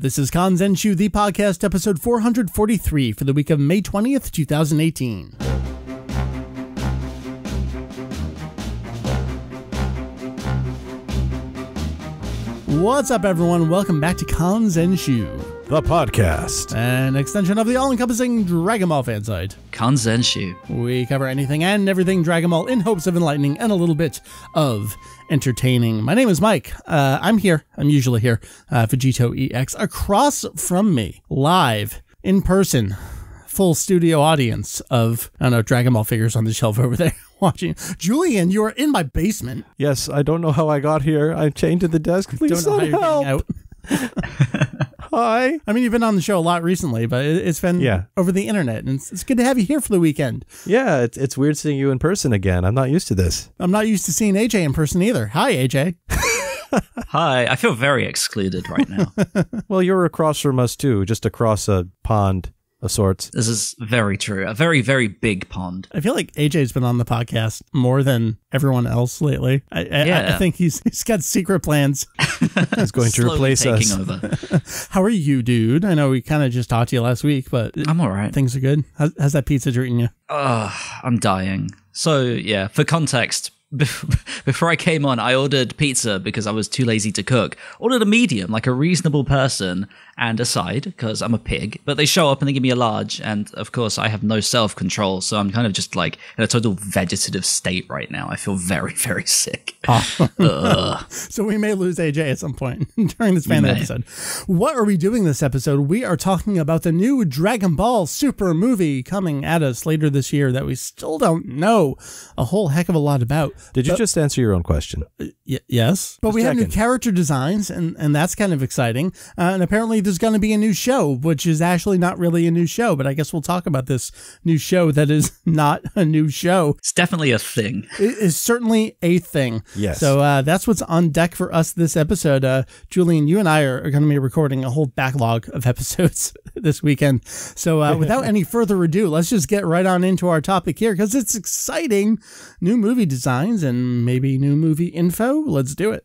This is Kanzenshuu, the podcast, episode 443 for the week of May 20th, 2018. What's up, everyone? Welcome back to Kanzenshuu, the podcast, an extension of the all-encompassing Dragon Ball fan site. Kanzenshuu. We cover anything and everything Dragon Ball in hopes of enlightening and a little bit of entertaining. My name is Mike. I'm here. I'm usually here. Vegito EX. Across from me, live, in person, full studio audience of, I don't know, Dragon Ball figures on the shelf over there. Watching. Julian, you are in my basement. Yes, I don't know how I got here. I'm chained to the desk. Please don't know how help. you're getting out. Hi. I mean, you've been on the show a lot recently, but it's been over the internet, and it's good to have you here for the weekend. Yeah, it's weird seeing you in person again. I'm not used to this. I'm not used to seeing AJ in person either. Hi, AJ. Hi, I feel very excluded right now. Well, you're across from us too, just across a pond of sorts. This is very true. A very, very big pond. I feel like AJ's been on the podcast more than everyone else lately. I think he's got secret plans. He's going to replace us. Over. How are you, dude? I know we kind of just talked to you last week, but I'm all right. Things are good. How's that pizza treating you? I'm dying. So, yeah, for context, before I came on, I ordered pizza because I was too lazy to cook. Ordered a medium, like a reasonable person, and a side, because I'm a pig. But they show up and they give me a large, and of course I have no self-control, so I'm kind of just like in a total vegetative state right now. I feel very, very sick. So we may lose AJ at some point during this fan episode. What are we doing this episode? We are talking about the new Dragon Ball Super movie coming at us later this year that we still don't know a whole heck of a lot about. Did you just answer your own question? Yes. But we have new character designs, and that's kind of exciting. And apparently there's going to be a new show, which is actually not really a new show, but I guess we'll talk about this new show that is not a new show. It's definitely a thing. It is certainly a thing. Yes. So that's what's on deck for us this episode. Julian, you and I are going to be recording a whole backlog of episodes this weekend. So without any further ado, let's just get right on into our topic here, because it's exciting. New movie designs and maybe new movie info. Let's do it.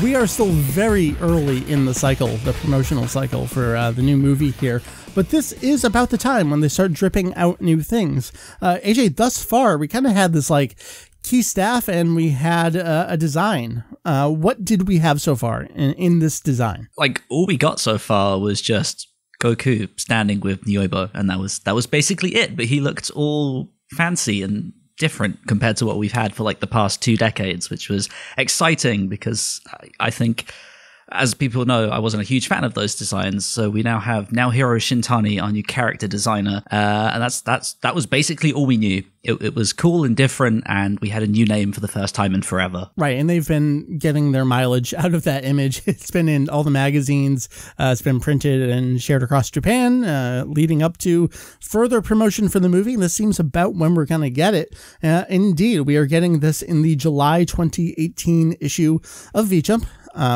We are still very early in the cycle, the promotional cycle for the new movie here, but this is about the time when they start dripping out new things. AJ, thus far, we kind of had this like key staff and we had a design. What did we have so far in this design? Like, all we got so far was just Goku standing with Nyoibo, and that was basically it, but he looked all fancy and different compared to what we've had for like the past 2 decades, which was exciting because I think, as people know, I wasn't a huge fan of those designs. So we now have Naohiro Shintani, our new character designer, and that was basically all we knew. It was cool and different, and we had a new name for the first time in forever. Right, and they've been getting their mileage out of that image. It's been in all the magazines. It's been printed and shared across Japan, leading up to further promotion for the movie. This seems about when we're going to get it. Indeed, we are getting this in the July 2018 issue of V-Jump,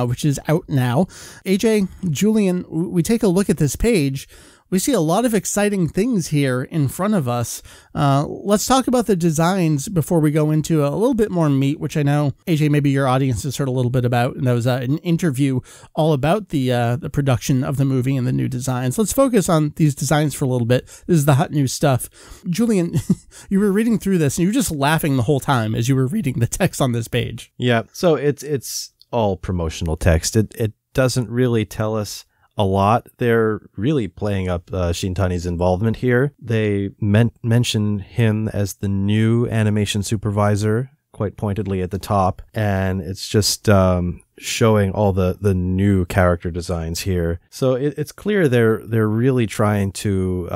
which is out now. AJ, Julian, we take a look at this page. We see a lot of exciting things here in front of us. Let's talk about the designs before we go into a little bit more meat, which I know, AJ, maybe your audience has heard a little bit about. And that was an interview all about the production of the movie and the new designs. Let's focus on these designs for a little bit. This is the hot new stuff. Julian, you were reading through this and you were just laughing the whole time as you were reading the text on this page. Yeah, so it's all promotional text. It doesn't really tell us a lot. They're really playing up Shintani's involvement here. They mention him as the new animation supervisor quite pointedly at the top, and it's just showing all the new character designs here. So it's clear they're really trying to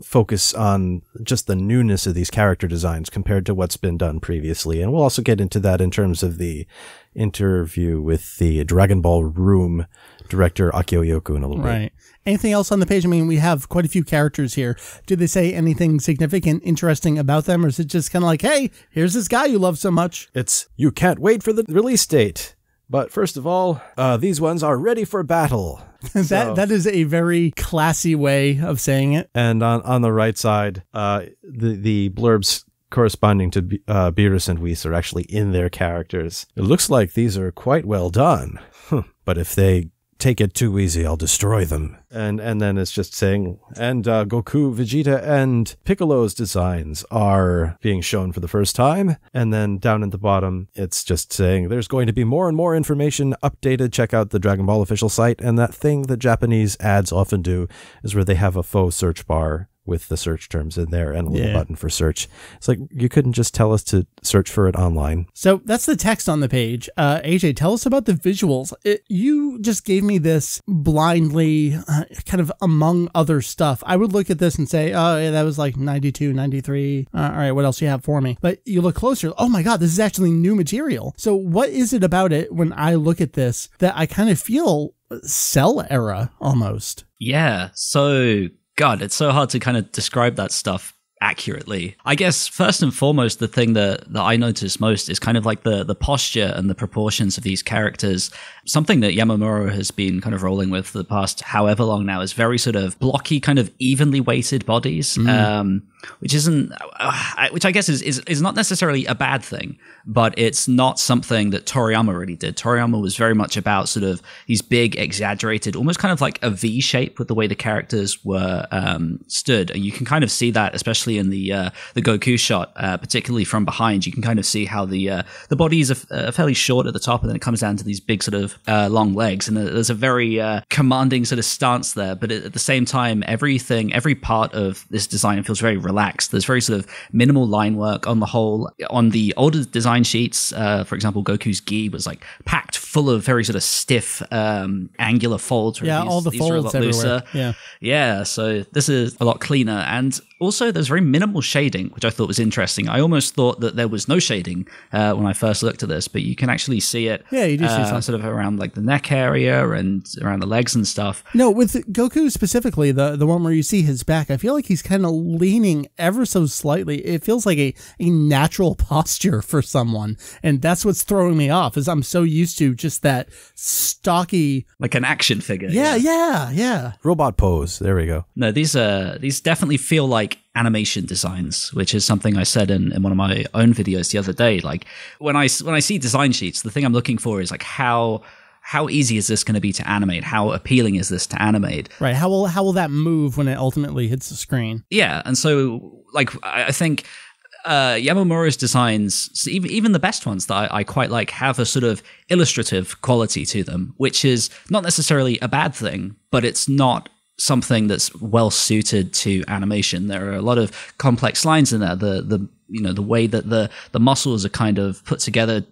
focus on just the newness of these character designs compared to what's been done previously. And we'll also get into that in terms of the interview with the Dragon Ball Room director Akio Iyoku in a little bit. Right. Anything else on the page? I mean, we have quite a few characters here. Did they say anything significant, interesting about them? Or is it just kind of like, hey, here's this guy you love so much? It's, you can't wait for the release date. But first of all, these ones are ready for battle. That is a very classy way of saying it. And on the right side, the blurbs corresponding to Beerus and Whis are actually in their characters. It looks like these are quite well done. But if they take it too easy, I'll destroy them. And then it's just saying, and Goku, Vegeta, and Piccolo's designs are being shown for the first time. And then down at the bottom, it's just saying there's going to be more and more information updated. Check out the Dragon Ball official site. And that thing that Japanese ads often do is where they have a faux search bar with the search terms in there and a little button for search. It's like, you couldn't just tell us to search for it online. So that's the text on the page. AJ, tell us about the visuals. You just gave me this blindly, kind of among other stuff. I would look at this and say, oh, yeah, that was like 92, 93. All right, what else do you have for me? But you look closer. Oh my God, this is actually new material. So what is it about it when I look at this that I kind of feel Cell era almost? Yeah, so God, it's so hard to kind of describe that stuff accurately. I guess first and foremost, the thing that I notice most is kind of like the posture and the proportions of these characters. Something that Yamamuro has been kind of rolling with for the past however long now is very sort of blocky, kind of evenly weighted bodies, which I guess is not necessarily a bad thing, but it's not something that Toriyama really did. Toriyama was very much about sort of these big, exaggerated, almost kind of like a V shape with the way the characters were stood. And you can kind of see that, especially in the Goku shot, particularly from behind. You can kind of see how the bodies are fairly short at the top, and then it comes down to these big sort of long legs. And there's a very commanding sort of stance there. But at the same time, every part of this design feels very relaxed. There's very sort of minimal line work on the whole. On the older design sheets, for example, Goku's gi was like packed full of very sort of stiff angular folds. Yeah, all the folds everywhere. Yeah, so this is a lot cleaner. And also, there's very minimal shading, which I thought was interesting. I almost thought that there was no shading when I first looked at this, but you can actually see it. Yeah, you do see some. Sort of around like the neck area and around the legs and stuff. No, with Goku specifically, the one where you see his back, I feel like he's kind of leaning ever so slightly. It feels like a natural posture for someone, and that's what's throwing me off. Is I'm so used to just that stocky, like an action figure. Yeah. Robot pose. There we go. No, these definitely feel like animation designs, which is something I said in one of my own videos the other day. Like when I see design sheets, the thing I'm looking for is like how easy is this going to be to animate? How appealing is this to animate? Right. How will that move when it ultimately hits the screen? Yeah, and so like I think Yamamuro's designs, even the best ones that I quite like, have a sort of illustrative quality to them, which is not necessarily a bad thing, but it's not something that's well suited to animation. There are a lot of complex lines in there. The way that the muscles are kind of put together,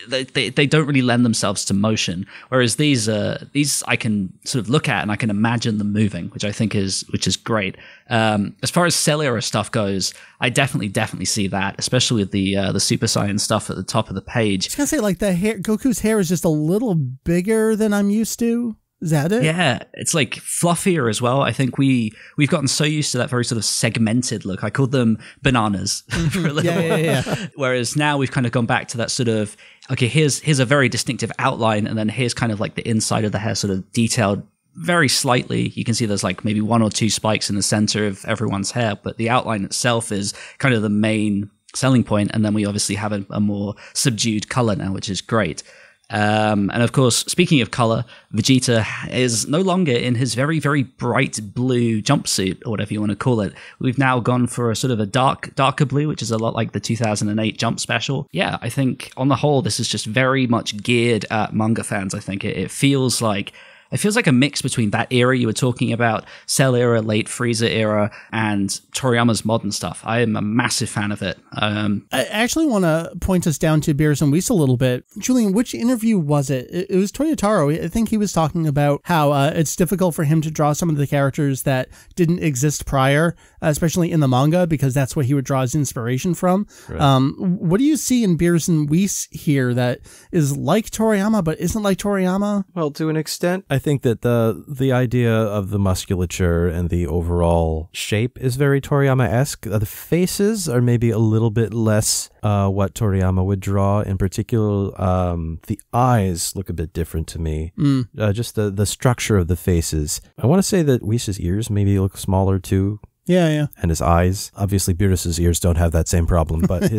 they don't really lend themselves to motion. Whereas these I can sort of look at and I can imagine them moving, which I think is great. As far as Cell era stuff goes, I definitely see that, especially with the Super Saiyan stuff at the top of the page. I was gonna say, like, the hair, Goku's hair is just a little bigger than I'm used to. Is that it? Yeah, it's like fluffier as well. I think we've gotten so used to that very sort of segmented look. I called them bananas for a little while. Yeah. Whereas now we've kind of gone back to that sort of, okay, here's a very distinctive outline, and then here's kind of like the inside of the hair sort of detailed very slightly. You can see there's like maybe one or two spikes in the center of everyone's hair, but the outline itself is kind of the main selling point. And then we obviously have a more subdued color now, which is great. And of course, speaking of color, Vegeta is no longer in his very, very bright blue jumpsuit, or whatever you want to call it. We've now gone for a sort of a darker blue, which is a lot like the 2008 Jump Special. Yeah, I think on the whole, this is just very much geared at manga fans. I think it feels like a mix between that era you were talking about, Cell era, late Frieza era, and Toriyama's modern stuff. I am a massive fan of it. I actually want to point us down to Beers and Weiss a little bit. Julian, which interview was it? It was Toyotaro. I think he was talking about how it's difficult for him to draw some of the characters that didn't exist prior, especially in the manga, because that's what he would draw his inspiration from. Right. What do you see in Beers and Weiss here that is like Toriyama but isn't like Toriyama? Well, to an extent, I think that the idea of the musculature and the overall shape is very Toriyama-esque. The faces are maybe a little bit less what Toriyama would draw. In particular, the eyes look a bit different to me. Just the structure of the faces. I want to say that Weiss's ears maybe look smaller too. Yeah. And his eyes. Obviously, Beerus's ears don't have that same problem, but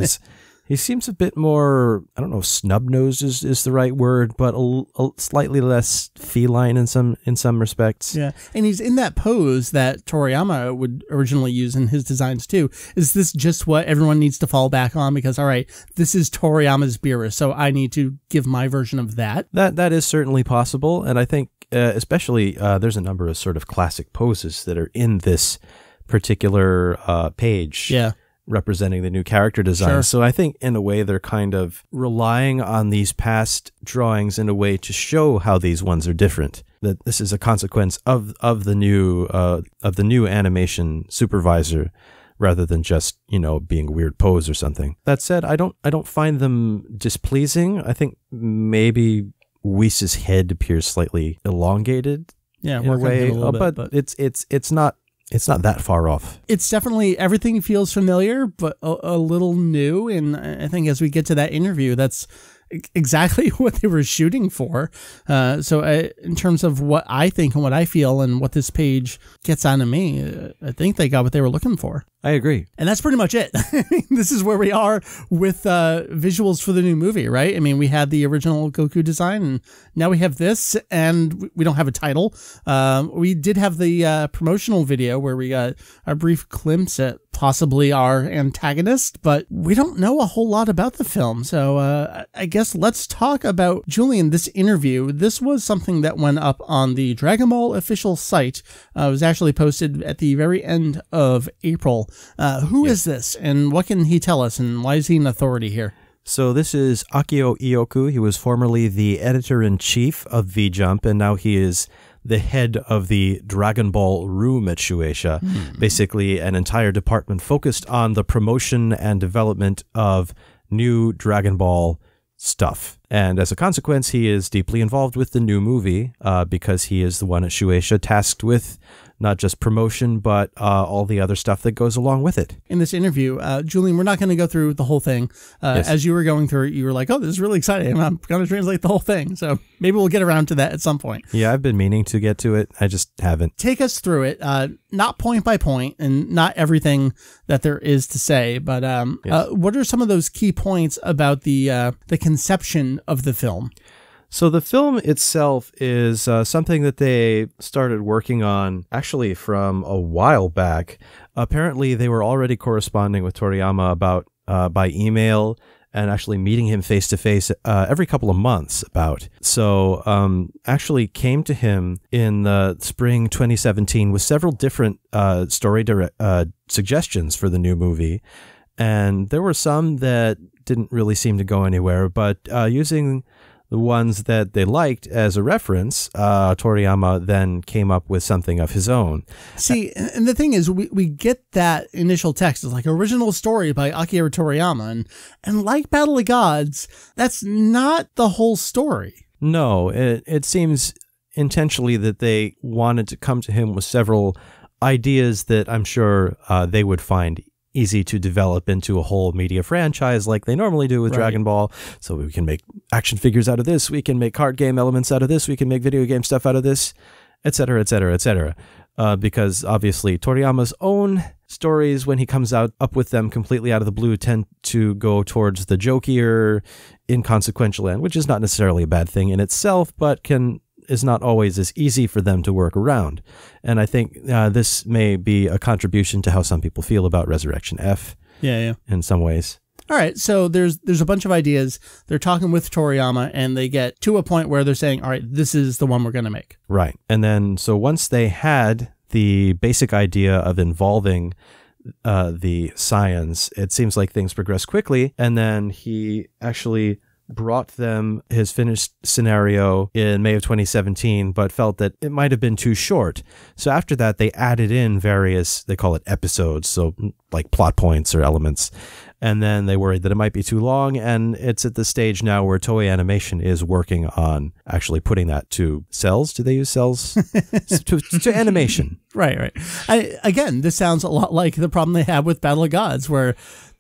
He seems a bit more, I don't know if snub-nosed is the right word, but a slightly less feline in some respects. Yeah, and he's in that pose that Toriyama would originally use in his designs too. Is this just what everyone needs to fall back on? Because, all right, this is Toriyama's Beerus, so I need to give my version of that. That is certainly possible, and I think especially there's a number of sort of classic poses that are in this particular page. Yeah. Representing the new character design. Sure. So I think in a way they're kind of relying on these past drawings in a way to show how these ones are different. That this is a consequence of the new animation supervisor rather than just, being a weird pose or something. That said, I don't find them displeasing. I think maybe Whis' head appears slightly elongated in a way, but it's not that far off. It's definitely, everything feels familiar, but a little new. And I think as we get to that interview, that's exactly what they were shooting for. So in terms of what I think and what I feel and what this page gets onto me, I think they got what they were looking for. I agree. And that's pretty much it. This is where we are with visuals for the new movie, right? I mean, we had the original Goku design, and now we have this, and we don't have a title. We did have the promotional video where we got a brief glimpse at possibly our antagonist, but we don't know a whole lot about the film. So I guess let's talk about, Julian, this interview. This was something that went up on the Dragon Ball official site. It was actually posted at the very end of April. Who is this, and what can he tell us, and why is he an authority here? So this is Akio Iyoku. He was formerly the editor-in-chief of V-Jump, and now he is the head of the Dragon Ball room at Shueisha. Basically an entire department focused on the promotion and development of new Dragon Ball stuff. And as a consequence, he is deeply involved with the new movie because he is the one at Shueisha tasked with not just promotion, but all the other stuff that goes along with it. In this interview, Julian, we're not going to go through the whole thing. Yes. As you were going through it, you were like, oh, this is really exciting. I'm going to translate the whole thing. So maybe we'll get around to that at some point. Yeah, I've been meaning to get to it. I just haven't. Take us through it, not point by point and not everything that there is to say, but Yes. what are some of those key points about the conception of the film? So the film itself is something that they started working on actually from a while back. Apparently, they were already corresponding with Toriyama about by email and actually meeting him face to face every couple of months about. So actually came to him in the spring 2017 with several different story suggestions for the new movie. And there were some that didn't really seem to go anywhere, but using the ones that they liked as a reference, Toriyama then came up with something of his own. See, and the thing is, we get that initial text. It's like original story by Akira Toriyama. And like Battle of Gods, that's not the whole story. No, it seems intentionally that they wanted to come to him with several ideas that I'm sure they would find easy to develop into a whole media franchise like they normally do with Dragon Ball. So we can make action figures out of this, we can make card game elements out of this, we can make video game stuff out of this, etc., etc., etc. Because obviously Toriyama's own stories, when he comes up with them completely out of the blue, tend to go towards the jokier, inconsequential end, which is not necessarily a bad thing in itself, but is not always as easy for them to work around. And I think this may be a contribution to how some people feel about Resurrection F. Yeah. In some ways. All right, so there's a bunch of ideas. They're talking with Toriyama, and they get to a point where they're saying, all right, this is the one we're going to make. Right. And then, so once they had the basic idea of involving the science, it seems like things progressed quickly. And then he actually brought them his finished scenario in May of 2017, but felt that it might have been too short. So after that, they added in various, they call it episodes, so like plot points or elements. And then they worried that it might be too long, and it's at the stage now where Toei Animation is working on actually putting that to cells. Do they use cells? to animation. Right. Again, this sounds a lot like the problem they had with Battle of Gods, where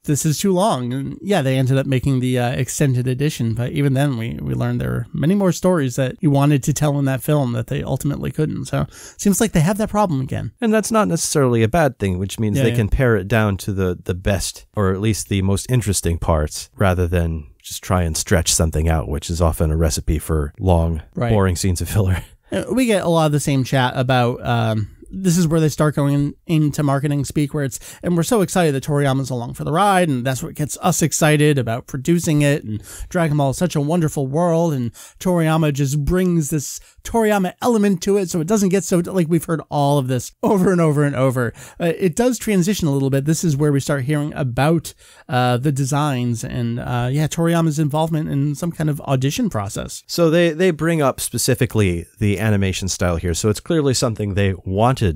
this is too long. And yeah, they ended up making the extended edition, but even then we learned there were many more stories that he wanted to tell in that film that they ultimately couldn't. So it seems like they have that problem again. And that's not necessarily a bad thing, which means they can pare it down to the best, or at least the most interesting parts, rather than just try and stretch something out, which is often a recipe for long, boring scenes of filler. We get a lot of the same chat about this is where they start going into marketing speak, where and we're so excited that Toriyama's along for the ride, and that's what gets us excited about producing it, and Dragon Ball is such a wonderful world, and Toriyama just brings this Toriyama element to it, so it doesn't get so, like, we've heard all of this over and over and over. It does transition a little bit. This is where we start hearing about the designs and Toriyama's involvement in some kind of audition process. So they bring up specifically the animation style here, so it's clearly something they wanted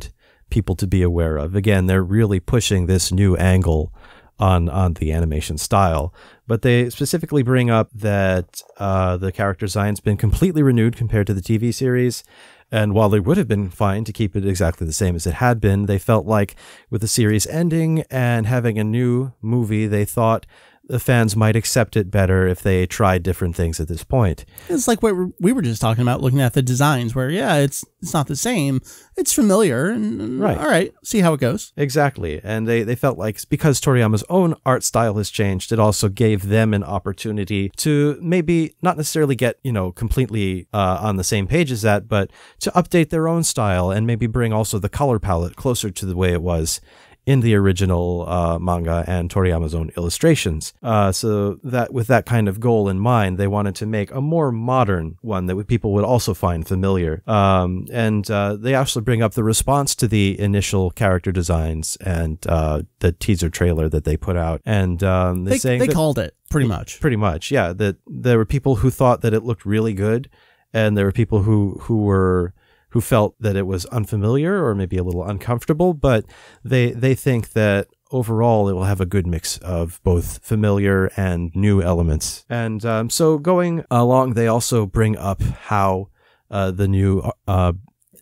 people to be aware of. Again, they're really pushing this new angle on the animation style, but they specifically bring up that the character design's been completely renewed compared to the TV series. And while they would have been fine to keep it exactly the same as it had been, they felt like with the series ending and having a new movie, they thought the fans might accept it better if they tried different things at this point. It's like what we were just talking about, looking at the designs, where it's not the same, it's familiar, and all right, see how it goes. Exactly, and they felt like because Toriyama's own art style has changed, it also gave them an opportunity to maybe not necessarily get completely on the same page as that, but to update their own style and maybe bring also the color palette closer to the way it was in the original manga and Toriyama's own illustrations. So that with that kind of goal in mind, they wanted to make a more modern one that people would also find familiar. And they actually bring up the response to the initial character designs and the teaser trailer that they put out. And they called it pretty much. Pretty much, yeah. That there were people who thought that it looked really good, and there were people who felt that it was unfamiliar or maybe a little uncomfortable, but they think that overall it will have a good mix of both familiar and new elements. And so going along, they also bring up how the new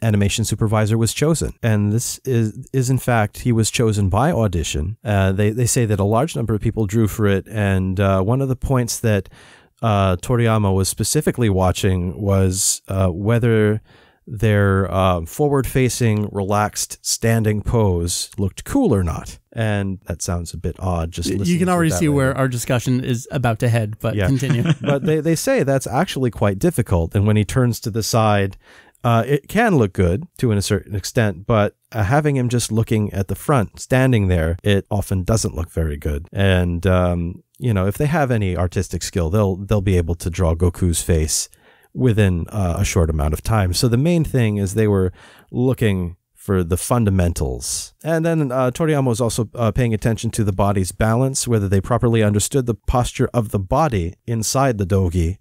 animation supervisor was chosen. And this is in fact, he was chosen by audition. They say that a large number of people drew for it, and one of the points that Toriyama was specifically watching was whether their forward-facing, relaxed, standing pose looked cool or not. And that sounds a bit odd. Just listening you can already see way. where our discussion is about to head, but continue. But they say that's actually quite difficult. And when he turns to the side, it can look good to a certain extent, but having him just looking at the front, standing there, it often doesn't look very good. And if they have any artistic skill, they'll be able to draw Goku's face within a short amount of time. So the main thing is they were looking for the fundamentals. And then Toriyama was also paying attention to the body's balance, whether they properly understood the posture of the body inside the dogi.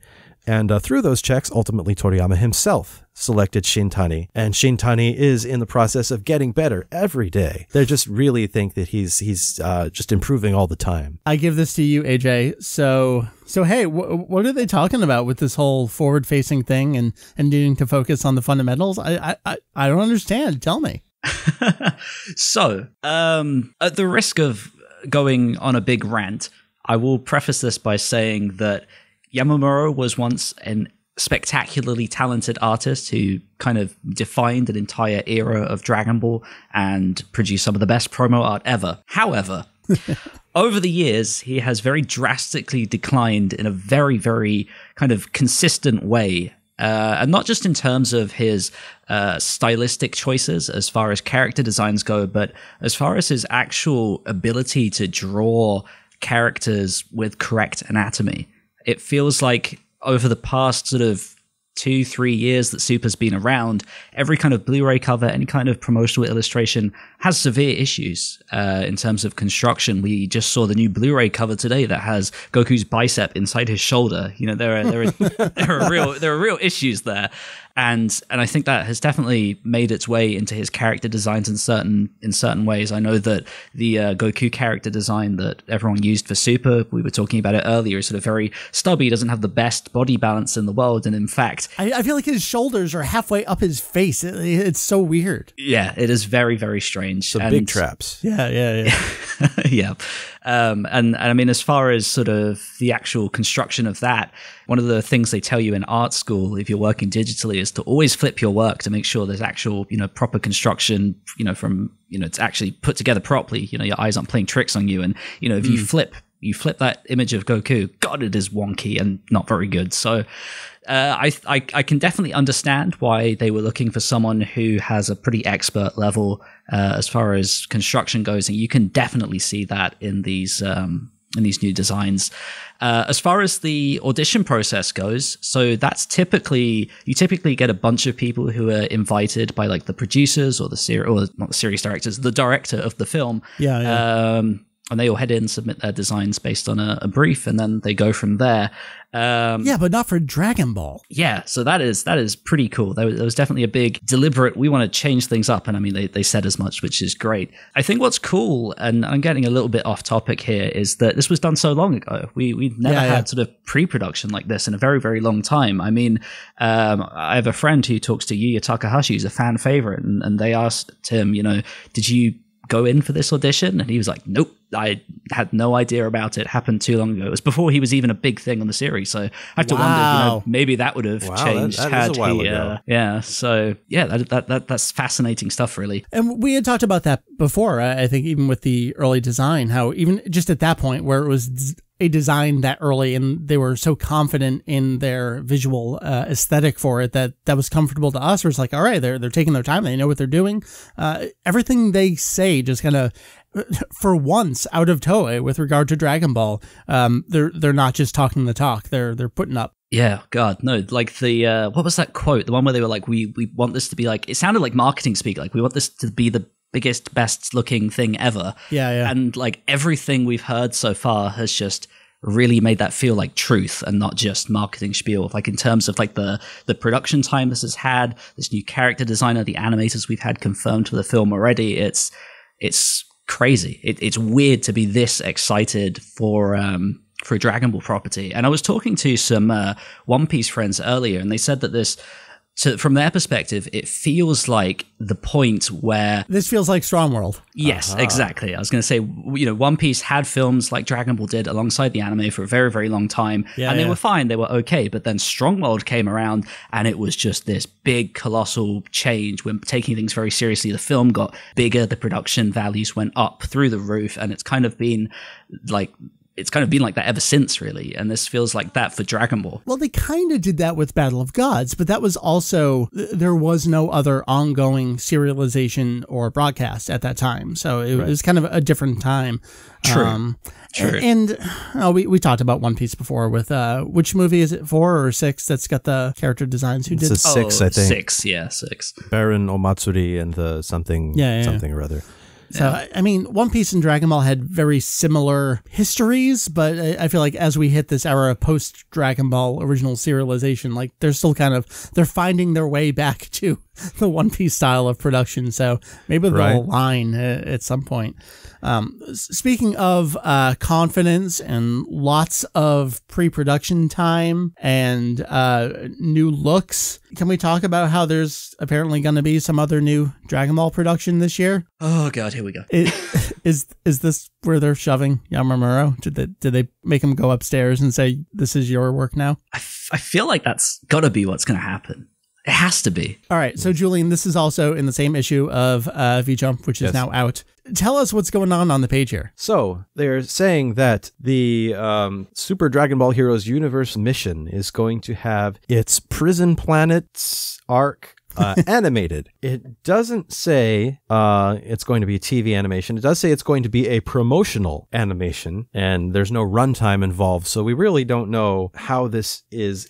And through those checks, ultimately Toriyama himself selected Shintani. And Shintani is in the process of getting better every day. They just really think that he's just improving all the time. I give this to you, AJ. So hey, what are they talking about with this whole forward-facing thing and needing to focus on the fundamentals? I don't understand. Tell me. So, at the risk of going on a big rant, I will preface this by saying that Yamamuro was once an spectacularly talented artist who kind of defined an entire era of Dragon Ball and produced some of the best promo art ever. However, over the years, he has very drastically declined in a very, very kind of consistent way. And not just in terms of his stylistic choices as far as character designs go, but as far as his actual ability to draw characters with correct anatomy. It feels like over the past sort of 2-3 years that Super's been around, every kind of Blu-ray cover, any kind of promotional illustration has severe issues in terms of construction. We just saw the new Blu-ray cover today that has Goku's bicep inside his shoulder. There are real issues there. And I think that has definitely made its way into his character designs in certain ways. I know that the Goku character design that everyone used for Super, we were talking about it earlier, is sort of very stubby, doesn't have the best body balance in the world. And in fact, I feel like his shoulders are halfway up his face. It's so weird. Yeah, it is very, very strange. Some big traps. Yeah. Yeah. And I mean, as far as sort of the actual construction of that, one of the things they tell you in art school, if you're working digitally, is to always flip your work to make sure there's actual, proper construction, from, it's actually put together properly. Your eyes aren't playing tricks on you. And, if you flip that image of Goku, God, it is wonky and not very good. So I can definitely understand why they were looking for someone who has a pretty expert level as far as construction goes, and you can definitely see that in these new designs. As far as the audition process goes, so that's you typically get a bunch of people who are invited by like the producers or or not the series directors, the director of the film. And they all head in, submit their designs based on a brief, and then they go from there. But not for Dragon Ball. Yeah, so that is pretty cool. There was definitely a big deliberate, we want to change things up, and I mean, they said as much, which is great. I think what's cool, and I'm getting a little bit off topic here, is that this was done so long ago. We've never had sort of pre-production like this in a very, very long time. I mean, I have a friend who talks to Yuya Takahashi, who's a fan favorite, and they asked him, did you go in for this audition? And he was like, nope, I had no idea about it. It happened too long ago. It was before he was even a big thing on the series. So I have to wonder, maybe that would have changed that was a while ago. So that's fascinating stuff, really. And we had talked about that before. I think even with the early design, how even just at that point where it was a design that early and they were so confident in their visual aesthetic for it that was comfortable to us. Where it's like, all right, they're taking their time. They know what they're doing. Everything they say just kind of, for once, out of Toei with regard to Dragon Ball. They're not just talking the talk. They're putting up. Yeah, God, no, like the, what was that quote? The one where they were like, we want this to be like, it sounded like marketing speak. Like, we want this to be the biggest, best looking thing ever. Yeah. And like everything we've heard so far has just really made that feel like truth and not just marketing spiel. Like in terms of like the production time this has had, this new character designer, the animators we've had confirmed for the film already, it's crazy. It's weird to be this excited for a Dragon Ball property. And I was talking to some One Piece friends earlier, and they said that from their perspective, it feels like the point where... This feels like Strong World. Yes, exactly. I was going to say, One Piece had films like Dragon Ball did alongside the anime for a very, very long time. And they were fine. They were okay. But then Strong World came around and it was just this big, colossal change. When taking things very seriously, the film got bigger. The production values went up through the roof. And it's kind of been like that ever since, really. And this feels like that for Dragon Ball. Well, they kind of did that with Battle of Gods, but that was also, there was no other ongoing serialization or broadcast at that time. So it was kind of a different time. True. True. And we talked about One Piece before with, which movie is it, 4 or 6 that's got the character designs? Who did? It's 6, I think. 6. Baron Omatsuri and the something or other. So, I mean, One Piece and Dragon Ball had very similar histories, but I feel like as we hit this era of post-Dragon Ball original serialization, like they're still they're finding their way back to the One Piece style of production. So maybe they'll align at some point. Speaking of confidence and lots of pre-production time and new looks, can we talk about how there's apparently going to be some other new Dragon Ball production this year? Oh God, here we go. Is this where they're shoving Yamamuro? Did they make him go upstairs and say, this is your work now? I feel like that's got to be what's going to happen. It has to be. All right. So, Julian, this is also in the same issue of V-Jump, which is now out. Tell us what's going on the page here. So, they're saying that the Super Dragon Ball Heroes Universe mission is going to have its Prison Planets arc animated. It doesn't say it's going to be a TV animation. It does say it's going to be a promotional animation, and there's no runtime involved, so we really don't know how this is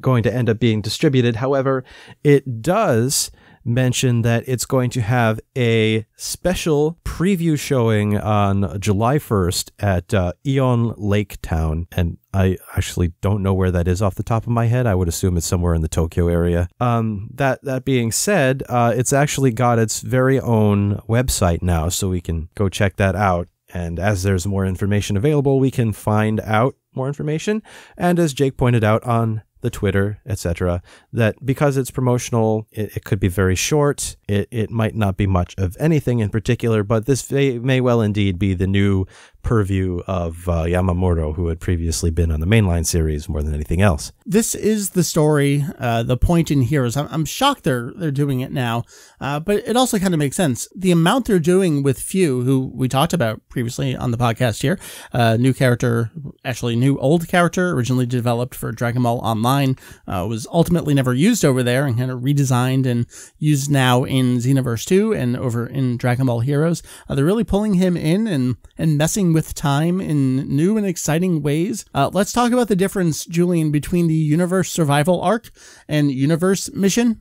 going to end up being distributed. However, it does mention that it's going to have a special preview showing on July 1st at Eon Lake Town, and I actually don't know where that is off the top of my head. I would assume it's somewhere in the Tokyo area. That being said, it's actually got its very own website now, so we can go check that out. And as there's more information available, we can find out more information. And as Jake pointed out on the Twitter, etc., that because it's promotional, it could be very short. It might not be much of anything in particular, but this may well indeed be the new purview of Yamamoto, who had previously been on the mainline series more than anything else. This is the story, the point in Heroes. I'm shocked they're doing it now, but it also kind of makes sense. The amount they're doing with Few, who we talked about previously on the podcast here, new character, actually new old character, originally developed for Dragon Ball Online, was ultimately never used over there and kind of redesigned and used now in Xenoverse 2 and over in Dragon Ball Heroes. They're really pulling him in and messing with time in new and exciting ways. Let's talk about the difference, Julian, between the Universe Survival Arc and Universe Mission.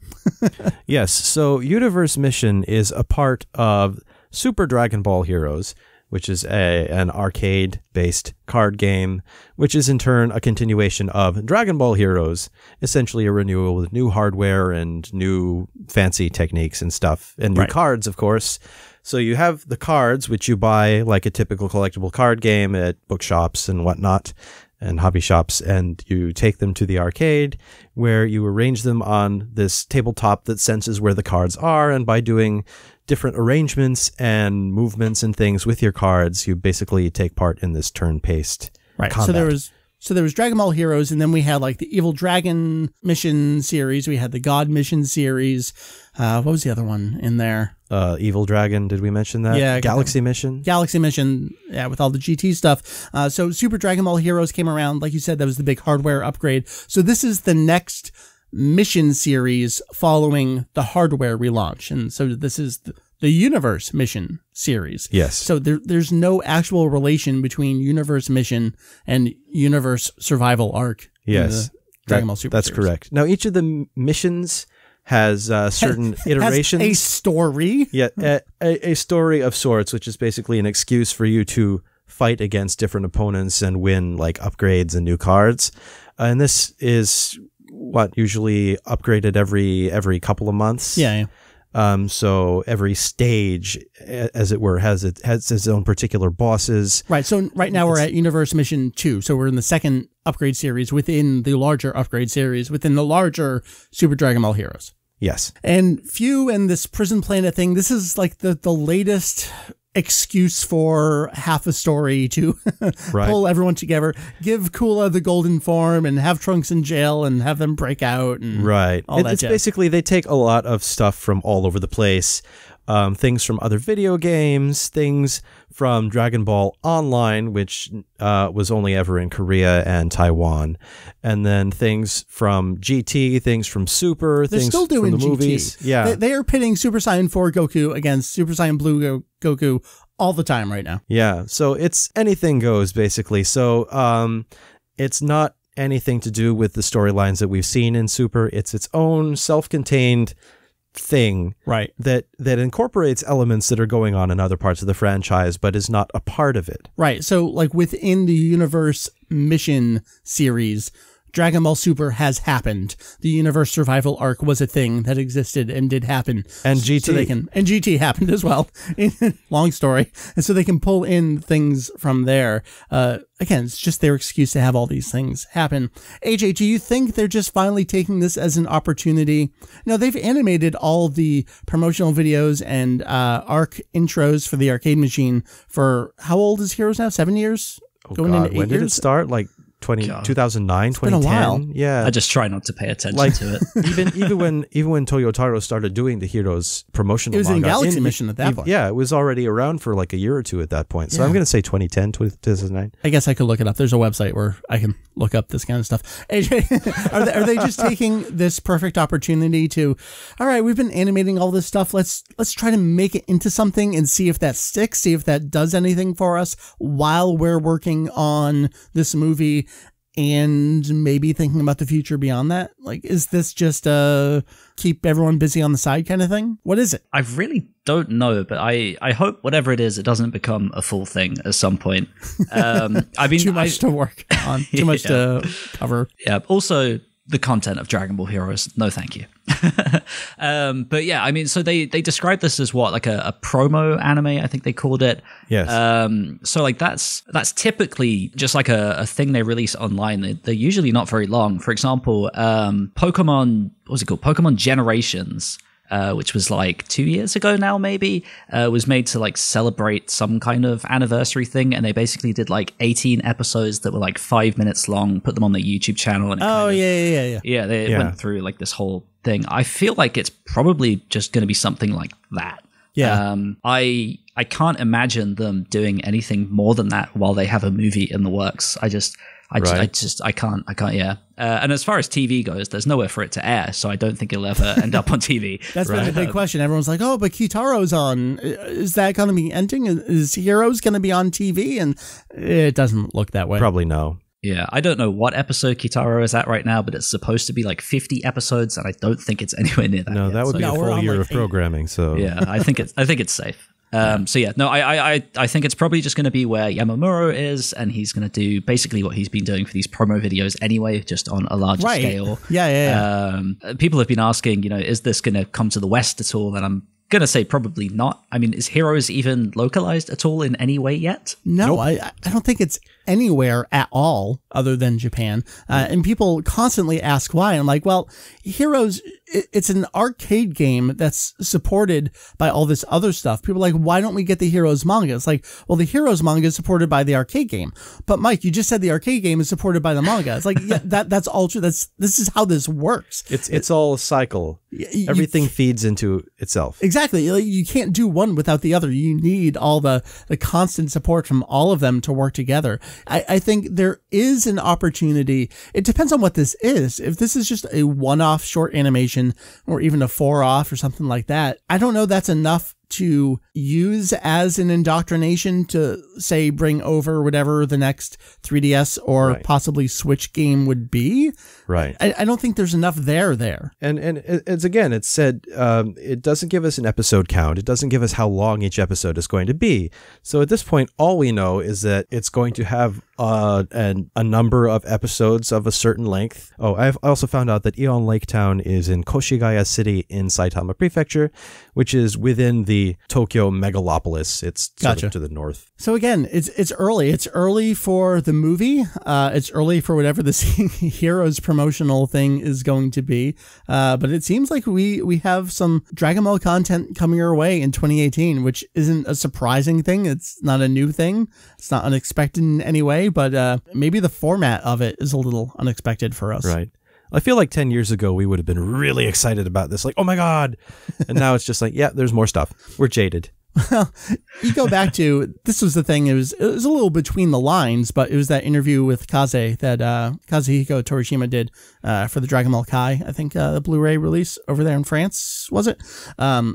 Yes, so Universe Mission is a part of Super Dragon Ball Heroes, which is an arcade-based card game, which is in turn a continuation of Dragon Ball Heroes, essentially a renewal with new hardware and new fancy techniques and stuff, and new cards, of course. So you have the cards, which you buy like a typical collectible card game at bookshops and whatnot, and hobby shops, and you take them to the arcade where you arrange them on this tabletop that senses where the cards are, and by doing different arrangements and movements and things with your cards, you basically take part in this turn-paced combat. So there was Dragon Ball Heroes, and then we had like the Evil Dragon Mission series, we had the God Mission series. What was the other one in there? Evil Dragon, did we mention that? Yeah. Galaxy Mission, yeah, with all the GT stuff. So Super Dragon Ball Heroes came around, like you said, that was the big hardware upgrade. So this is the next mission series following the hardware relaunch, and so this is the Universe Mission series. Yes. So there's no actual relation between Universe Mission and Universe Survival Arc. Yes, Dragon Ball Super. That's series. correct. Now each of the missions has certain iterations. Has a story. Yeah, a story of sorts, which is basically an excuse for you to fight against different opponents and win like upgrades and new cards. And this is usually upgraded every couple of months. Yeah. So every stage, as it were, has its own particular bosses. Right. So right now we're at Universe Mission 2. So we're in the second upgrade series within the larger upgrade series within the larger Super Dragon Ball Heroes. Yes. And Few and this prison planet thing, this is like the latest excuse for half a story to pull everyone together, give Kula the golden form and have Trunks in jail and have them break out and all that It's jazz. basically they take a lot of stuff from all over the place, things from other video games, things from Dragon Ball Online, which was only ever in Korea and Taiwan, and then things from GT, things from Super, They're things still doing from the GT. movies. Yeah, they are pitting Super Saiyan 4 Goku against Super Saiyan Blue Goku all the time right now. Yeah, so it's anything goes basically. So it's not anything to do with the storylines that we've seen in Super. It's its own self-contained thing, right? That incorporates elements that are going on in other parts of the franchise, but is not a part of it. Right. So, like within the Universe Mission series, Dragon Ball Super has happened. The Universe Survival Arc was a thing that existed and did happen. And GT. So and GT happened as well. Long story. And so they can pull in things from there. Again, it's just their excuse to have all these things happen. AJ, do you think they're just finally taking this as an opportunity? No, they've animated all the promotional videos and arc intros for the arcade machine for, how old is Heroes now? 7 years? Going into 8 years? When did it start? Like 2009, 2010. Been a while. Yeah. I just try not to pay attention to it. even when Toyotaro started doing the Heroes promotional manga. It was manga, in Galaxy Mission at that point. Yeah, it was already around for like a year or two at that point. So I'm going to say 2010, 2009. I guess I could look it up. There's a website where I can look up this kind of stuff. AJ, are they just taking this perfect opportunity to, all right, we've been animating all this stuff. Let's try to make it into something and see if that sticks, see if that does anything for us while we're working on this movie and maybe thinking about the future beyond that? Like, is this just a keep everyone busy on the side kind of thing? What is it? I really don't know, but I hope whatever it is, it doesn't become a full thing at some point. I mean, too much to work on, too much to cover. Yeah. Also, the content of Dragon Ball Heroes, no thank you. But yeah, I mean, so they described this as what, like a promo anime, I think they called it. Yes. So like that's typically just like a thing they release online. They're usually not very long. For example, Pokemon, what's it called? Pokemon Generations which was like 2 years ago now, maybe, was made to like celebrate some kind of anniversary thing. And they basically did like 18 episodes that were like 5 minutes long, put them on their YouTube channel. And yeah, they went through like this whole thing. I feel like it's probably just going to be something like that. Yeah. I can't imagine them doing anything more than that while they have a movie in the works. I can't. Yeah. And as far as TV goes, there's nowhere for it to air, so I don't think it'll ever end up on TV. That's been the big question. Everyone's like, "Oh, but Kitaro's on. Is that going to be ending? Is Heroes going to be on TV?" And it doesn't look that way. Probably no. Yeah, I don't know what episode Kitaro is at right now, but it's supposed to be like 50 episodes, and I don't think it's anywhere near that. No, yet, that would be a full year of programming. So yeah, I think it's safe. So yeah, no, I think it's probably just going to be where Yamamuro is, and he's going to do basically what he's been doing for these promo videos anyway, just on a larger scale. Yeah. People have been asking, is this going to come to the West at all? And I'm going to say probably not. I mean, is Heroes even localized at all in any way yet? No, nope. I don't think it's anywhere at all other than Japan. And people constantly ask why. I'm like, well, Heroes, it's an arcade game that's supported by all this other stuff. People are like, why don't we get the Heroes manga? It's like, well, the Heroes manga is supported by the arcade game. But Mike, you just said the arcade game is supported by the manga. It's like, yeah, that's all true. This is how this works. It's all a cycle. Everything feeds into itself. Exactly. You can't do one without the other. You need all the constant support from all of them to work together. I think there is an opportunity. It depends on what this is. If this is just a one-off short animation or even a 4-off or something like that, I don't know that's enough to use as an indoctrination to, say, bring over whatever the next 3DS or possibly Switch game would be. Right. I don't think there's enough there. And it's said, it doesn't give us an episode count. It doesn't give us how long each episode is going to be. So at this point, all we know is that it's going to have a number of episodes of a certain length. Oh, I also found out that Eon Lake Town is in Koshigaya City in Saitama Prefecture, which is within the Tokyo megalopolis. It's sort of to the north. So again, it's early. It's early for the movie. It's early for whatever the Heroes promotional thing is going to be. But it seems like we have some Dragon Ball content coming our way in 2018, which isn't a surprising thing. It's not a new thing. It's not unexpected in any way, but maybe the format of it is a little unexpected for us. Right. I feel like 10 years ago, we would have been really excited about this. Like, oh my God. And now it's just like, yeah, there's more stuff. We're jaded. Well, you go back to, this was the thing, it was a little between the lines, but it was that interview with Kaze that Kazuhiko Torishima did for the Dragon Ball Kai, I think the Blu-ray release over there in France, was it?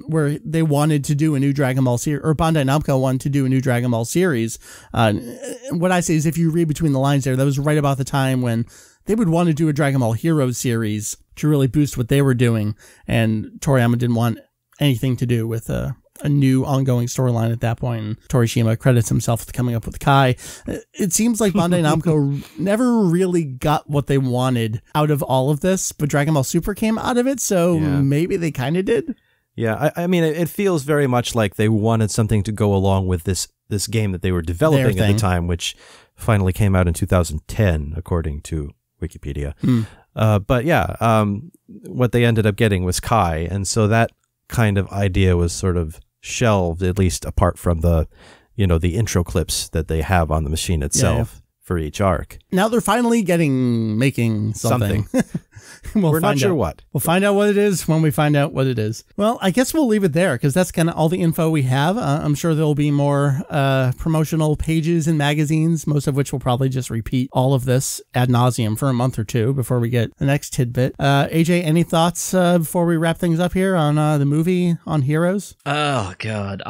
Where they wanted to do a new Dragon Ball series, or Bandai Namco wanted to do a new Dragon Ball series. What I say is, if you read between the lines there, that was right about the time when they would want to do a Dragon Ball Heroes series to really boost what they were doing, and Toriyama didn't want anything to do with a new ongoing storyline at that point. And Torishima credits himself with coming up with Kai. It seems like Bandai Namco never really got what they wanted out of all of this, but Dragon Ball Super came out of it, so maybe they kind of did. Yeah, I mean, it feels very much like they wanted something to go along with this game that they were developing at the time, which finally came out in 2010, according to Wikipedia. But yeah, what they ended up getting was Kai, and so that kind of idea was sort of shelved, at least apart from the intro clips that they have on the machine itself for each arc. Now they're finally making something. We're not sure what. We'll find out what it is when we find out what it is. Well, I guess we'll leave it there because that's kind of all the info we have. I'm sure there'll be more promotional pages and magazines, most of which will probably just repeat all of this ad nauseum for a month or two before we get the next tidbit. AJ, any thoughts before we wrap things up here on the movie on Heroes? Oh, God.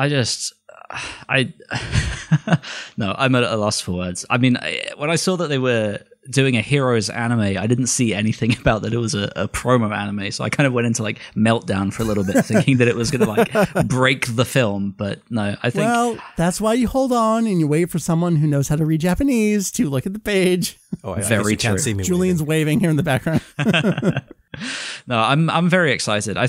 No, I'm at a loss for words. I mean, when I saw that they were doing a Heroes anime, I didn't see anything about that it was a promo anime, so I kind of went into like meltdown for a little bit, thinking that it was going to like break the film. But no, I think, well, that's why you hold on and you wait for someone who knows how to read Japanese to look at the page. Oh, very true. Can't see me. Julian's waving here in the background. No, I'm very excited. I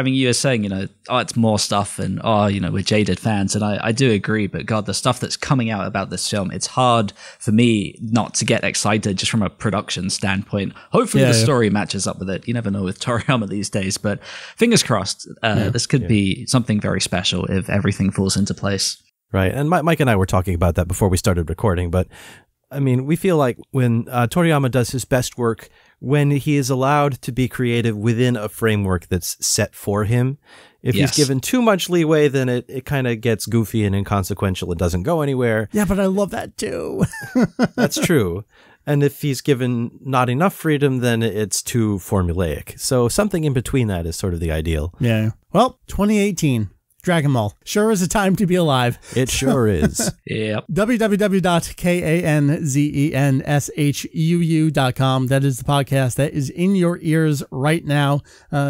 mean, you were saying, it's more stuff and, we're jaded fans. And I do agree. But God, the stuff that's coming out about this film, it's hard for me not to get excited just from a production standpoint. Hopefully the story matches up with it. You never know with Toriyama these days. But fingers crossed, this could be something very special if everything falls into place. Right. And Mike and I were talking about that before we started recording. But I mean, we feel like when Toriyama does his best work, when he is allowed to be creative within a framework that's set for him. If he's given too much leeway, then it kind of gets goofy and inconsequential. It doesn't go anywhere. Yeah, but I love that too. That's true. And if he's given not enough freedom, then it's too formulaic. So something in between that is sort of the ideal. Yeah. Well, 2018. Dragon Ball. Sure is a time to be alive. It sure is. Yep. www.kanzenshuu.com. That is the podcast that is in your ears right now.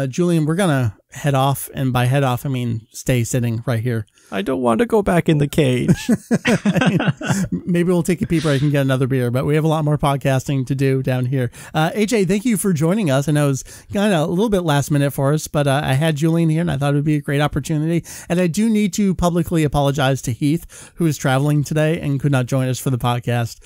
Julian, we're going to head off. And by head off, I mean stay sitting right here. I don't want to go back in the cage. Maybe we'll take a peep break and get another beer, but we have a lot more podcasting to do down here. AJ, thank you for joining us. I know it was kind of a little bit last minute for us, but I had Julian here and I thought it would be a great opportunity. And I do need to publicly apologize to Heath, who is traveling today and could not join us for the podcast.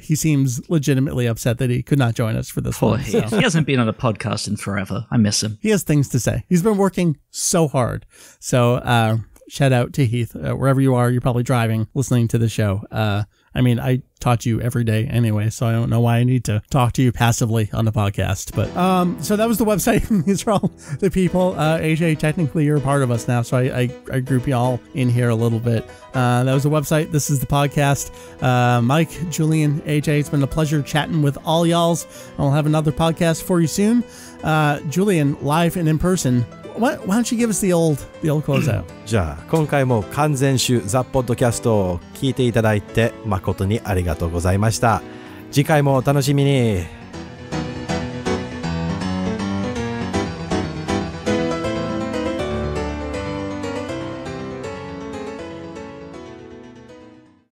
He seems legitimately upset that he could not join us for this one. Heath. He hasn't been on a podcast in forever. I miss him. He has things to say. He's been working so hard. So, shout out to Heath. Wherever you are, you're probably driving, listening to the show. I mean, I talk to you every day anyway, so I don't know why I need to talk to you passively on the podcast. But so that was the website. These are all the people. AJ, technically you're a part of us now, so I group you all in here a little bit. That was the website. This is the podcast. Mike, Julian, AJ, it's been a pleasure chatting with all y'alls. I'll have another podcast for you soon. Julian, live and in person. Why don't you give us the old closeout? じゃあ今回も完全集ザ・ポッドキャストを聞いていただいて誠にありがとうございました。次回もお楽しみに。